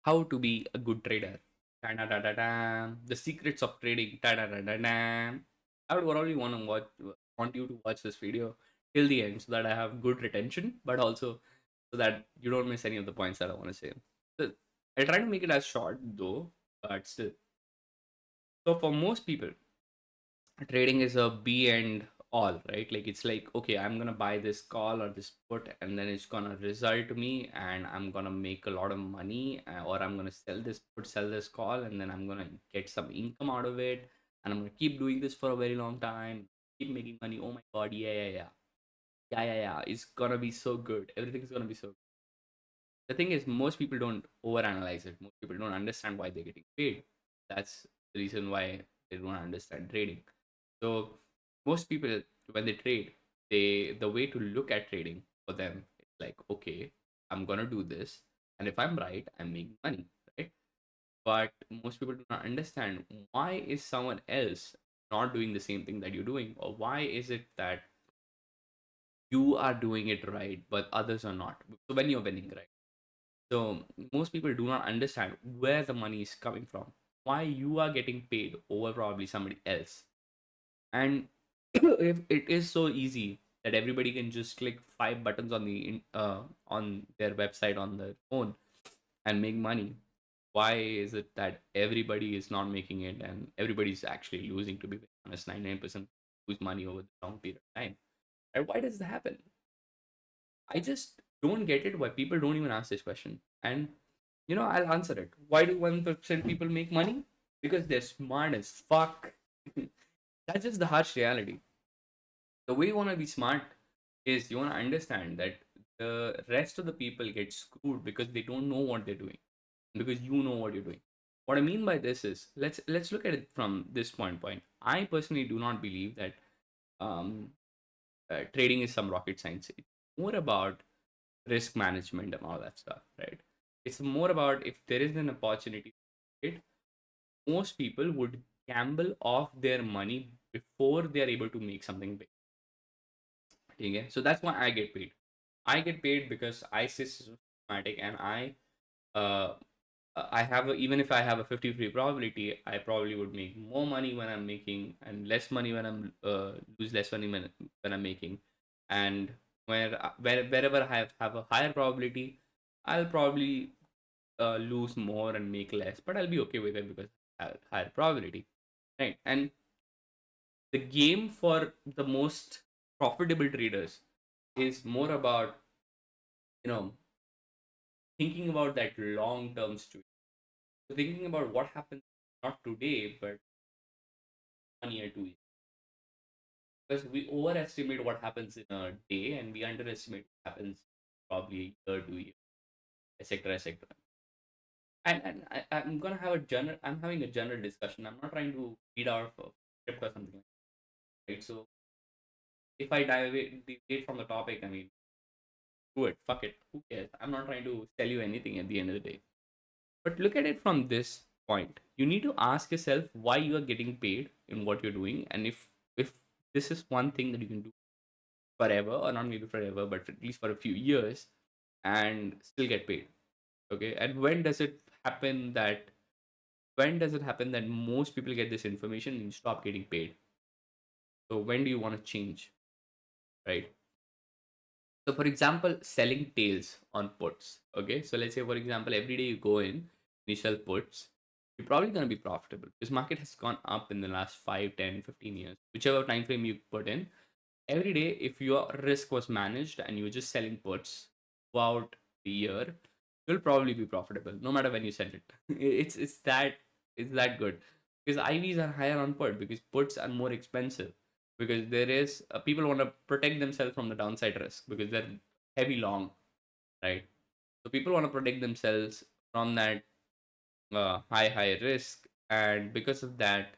How to be a good trader. Da-da-da-da-da. The secrets of trading. Da-da-da-da-da. I would probably want you to watch this video till the end so that I have good retention, but also so that you don't miss any of the points that I want to say. So I try to make it as short though, but still. So for most people, trading is a be and all, right? Like it's like, okay, I'm gonna buy this call or this put, and then it's gonna result to me, and I'm gonna make a lot of money, or I'm gonna sell this put, sell this call, and then I'm gonna get some income out of it, and I'm gonna keep doing this for a very long time, keep making money. Oh my god, yeah. It's gonna be so good. Everything's gonna be so good. The thing is, most people don't overanalyze it. Most people don't understand why they're getting paid. That's the reason why they don't understand trading. So most people, when they trade, the way to look at trading for them is like, okay, I'm gonna do this, and if I'm right, I'm making money, right? But most people do not understand why is someone else not doing the same thing that you're doing, or why is it that you are doing it right, but others are not. So when you're winning, right? So most people do not understand where the money is coming from, why you are getting paid over probably somebody else. And if it is so easy that everybody can just click five buttons on on their website on their phone and make money, why is it that everybody is not making it and everybody's actually losing? To be very honest, 99% lose money over the long period of time. And why does that happen? I just don't get it why people don't even ask this question. And I'll answer it. Why do 1% people make money? Because they're smart as fuck. That's just the harsh reality. The way you want to be smart is you want to understand that the rest of the people get screwed because they don't know what they're doing, because you know what you're doing. What I mean by this is, let's look at it from this point. I personally do not believe that um, trading is some rocket science. It's more about risk management and all that stuff, right? It's more about if there is an opportunity, right? Most people would gamble off their money before they are able to make something big. Okay? So that's why I get paid. I get paid because I systematic, and uh I have even if I have a 50-50 probability, I probably would make more money when I'm making and less money when I'm lose less money when I'm making. And wherever have a higher probability, I'll probably lose more and make less, but I'll be okay with it because I have higher probability, right? And the game for the most profitable traders is more about you know thinking about that long term story. So thinking about what happens not today but 1 year, 2 years. Because we overestimate what happens in a day and we underestimate what happens probably a year, 2 years, etc. etc. I'm gonna have a general. I'm having a general discussion. I'm not trying to read out a script or something like that, right? So if I deviate from the topic, I mean, do it. Fuck it. Who cares? I'm not trying to tell you anything at the end of the day. But look at it from this point. You need to ask yourself why you are getting paid in what you're doing, and if this is one thing that you can do forever, or not maybe forever, but at least for a few years, and still get paid. Okay, and when does it happen that most people get this information and you stop getting paid? So when do you want to change, right? So for example, selling tails on puts. Okay, so let's say for example, every day you go in, you sell puts, you're probably going to be profitable. This market has gone up in the last 5, 10, 15 years, whichever time frame you put in. Every day, if your risk was managed and you were just selling puts throughout the year, you'll probably be profitable no matter when you sell it. It's that good, because IVs are higher on put because puts are more expensive, because there is people want to protect themselves from the downside risk because they're heavy long, right? So people want to protect themselves from that high risk, and because of that,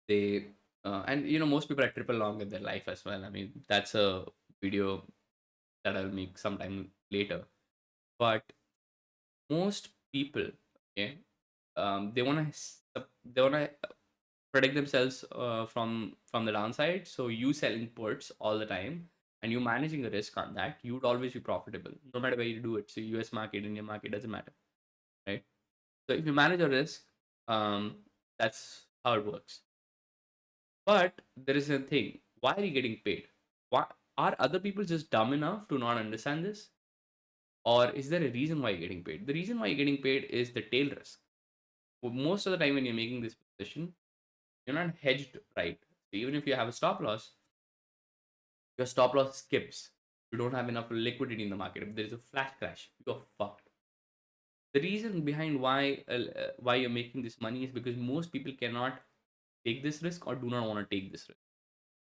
they and most people are triple long in their life as well. I mean, that's a video that I'll make sometime later. But most people, okay, they want to protect themselves from the downside. So you selling puts all the time and you managing the risk on that, you would always be profitable no matter where you do it. So US market, Indian market, doesn't matter. right? So if you manage your risk, that's how it works. But there is a thing. Why are you getting paid? Why are other people just dumb enough to not understand this? Or is there a reason why you're getting paid? The reason why you're getting paid is the tail risk. Most of the time when you're making this position, you're not hedged right. So even if you have a stop loss, your stop loss skips. You don't have enough liquidity in the market. If there is a flash crash, you're fucked. The reason behind why you're making this money is because most people cannot take this risk or do not want to take this risk.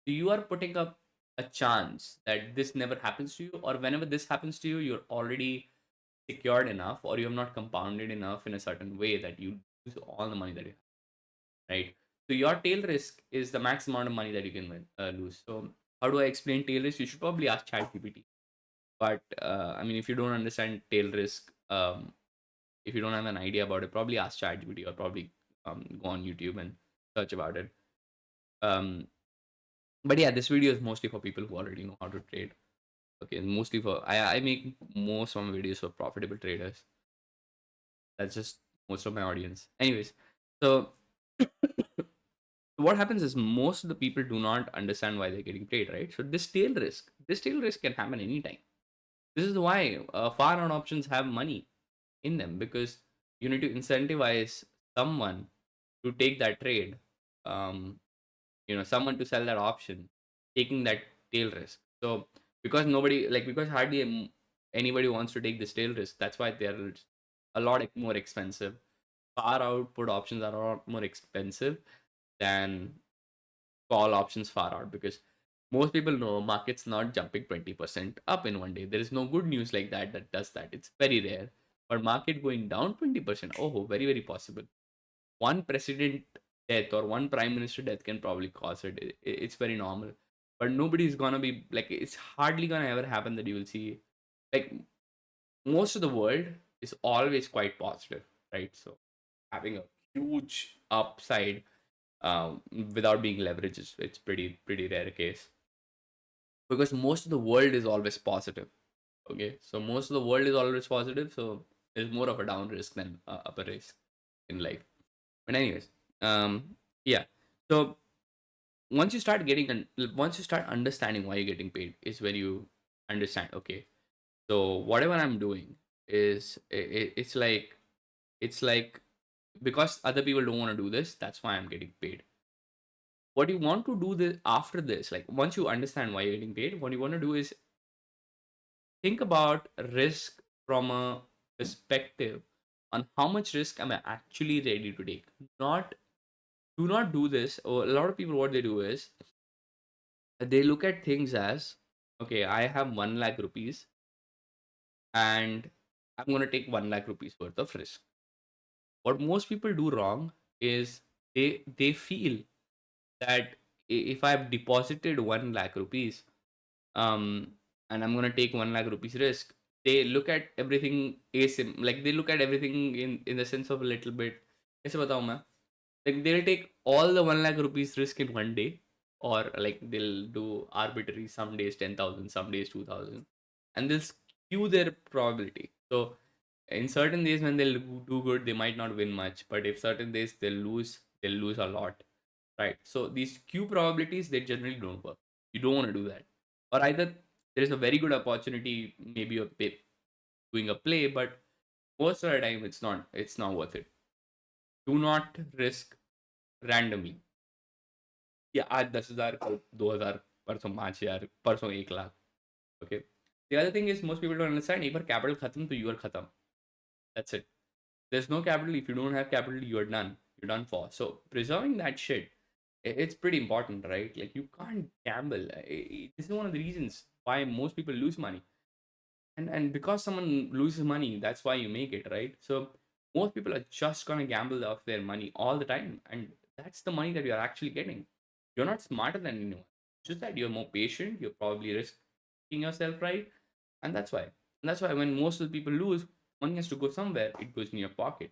So you are putting up a chance that this never happens to you, or whenever this happens to you, you're already secured enough, or you have not compounded enough in a certain way that you lose all the money that you have, right? So your tail risk is the max amount of money that you can lose. So how do I explain tail risk? You should probably ask ChatGPT. But I mean, if you don't understand tail risk, if you don't have an idea about it, probably ask ChatGPT or probably go on YouTube and search about it. Um, but yeah, this video is mostly for people who already know how to trade. Okay, mostly for I make most of my videos for profitable traders. That's just most of my audience. Anyways, so what happens is most of the people do not understand why they're getting paid, right? So this tail risk can happen anytime. This is why far out options have money in them, because you need to incentivize someone to take that trade. Um, someone to sell that option, taking that tail risk. So because hardly anybody wants to take this tail risk, that's why they're a lot more expensive. Far output options are a lot more expensive than call options far out, because most people know market's not jumping 20% up in one day. There is no good news like that does that. It's very rare. But market going down 20%, oh, very, very possible. One president death or one prime minister death can probably cause it. It's very normal. But nobody's gonna be like, it's hardly gonna ever happen that you will see, like, most of the world is always quite positive, right? So having a huge upside without being leveraged is it's pretty rare case, because most of the world is always positive. Okay, so most of the world is always positive, so there's more of a down risk than upper risk in life. But anyways, yeah. So once you start understanding why you're getting paid is when you understand. Okay, so whatever I'm doing is it's like because other people don't want to do this. That's why I'm getting paid. What you want to do this after this, like once you understand why you're getting paid, what you want to do is think about risk from a perspective on how much risk am I actually ready to take. Not Do not do this. Or a lot of people, what they do is they look at things as, okay, I have 1 lakh rupees and I'm going to take 1 lakh rupees worth of risk. What most people do wrong is they feel that if I've deposited 1 lakh rupees, um, and I'm gonna take 1 lakh rupees risk, they look at everything like they look at everything in the sense of a little bit. कैसे बताऊं मैं? Like they'll take all the 1 lakh rupees risk in one day, or like they'll do arbitrary, some days 10,000, some days 2,000, and they'll skew their probability. So in certain days when they'll do good, they might not win much, but if certain days they'll lose a lot, right? So these Q probabilities, they generally don't work. You don't want to do that. Or either there is a very good opportunity, maybe you're doing a play, but most of the time it's not worth it. Do not risk randomly. या आज 10,000, कल 2,000, परसों 5,000, परसों 1 lakh. Okay. The other thing is most people don't understand. एक बार capital खत्म तो you are खत्म. That's it. There's no capital. If you don't have capital, you're done. You're done for. So preserving that shit, it's pretty important, right? Like you can't gamble. This is one of the reasons why most people lose money. And because someone loses money, that's why you make it, right? So most people are just gonna gamble off their money all the time, and that's the money that you're actually getting. You're not smarter than anyone. It's just that you're more patient. You're probably risking yourself, right? And that's why when most of the people lose, money has to go somewhere. It goes in your pocket.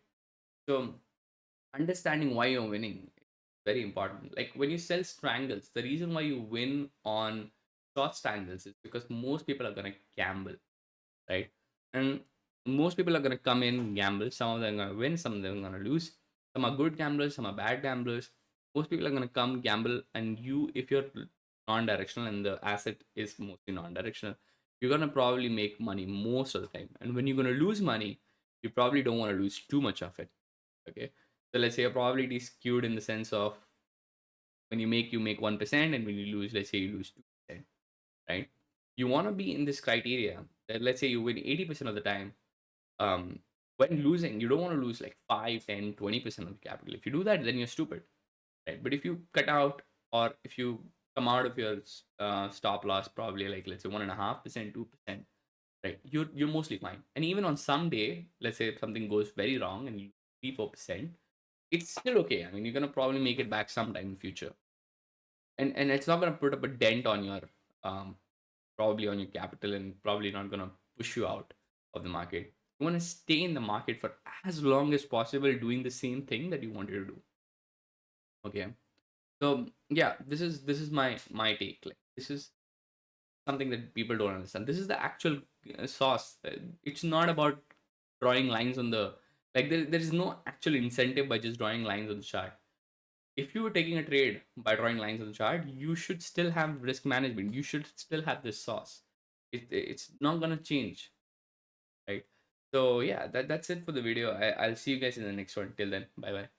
So understanding why you're winning is very important. Like when you sell strangles, the reason why you win on short strangles is because most people are gonna gamble, right? And Most people are going to come in, gamble. Some of them are going to win, some of them are going to lose. Some are good gamblers, some are bad gamblers. Most people are going to come gamble, and you, if you're non-directional and the asset is mostly non-directional, you're going to probably make money most of the time. And when you're going to lose money, you probably don't want to lose too much of it. Okay, so let's say your probability is skewed in the sense of when you make 1%, and when you lose, let's say you lose 2%, right? You want to be in this criteria that, let's say, you win 80% of the time. When losing, you don't want to lose like 5, 10, 20% of the capital. If you do that, then you're stupid, right? But if you cut out, or if you come out of your stop loss, probably like, let's say, 1.5%, 2%, right? You're mostly fine. And even on some day, let's say something goes very wrong and you 3, 4%, it's still okay. I mean, you're gonna probably make it back sometime in the future, and it's not gonna put up a dent on your um probably on your capital, and probably not gonna push you out of the market. You want to stay in the market for as long as possible, doing the same thing that you wanted to do. Okay, so yeah, this is my take. Like, this is something that people don't understand. This is the actual sauce. It's not about drawing lines on the, like, there is no actual incentive by just drawing lines on the chart. If you were taking a trade by drawing lines on the chart, you should still have risk management. You should still have this sauce. It's not gonna change, right? So yeah, that's it for the video. I'll see you guys in the next one. Till then, bye bye.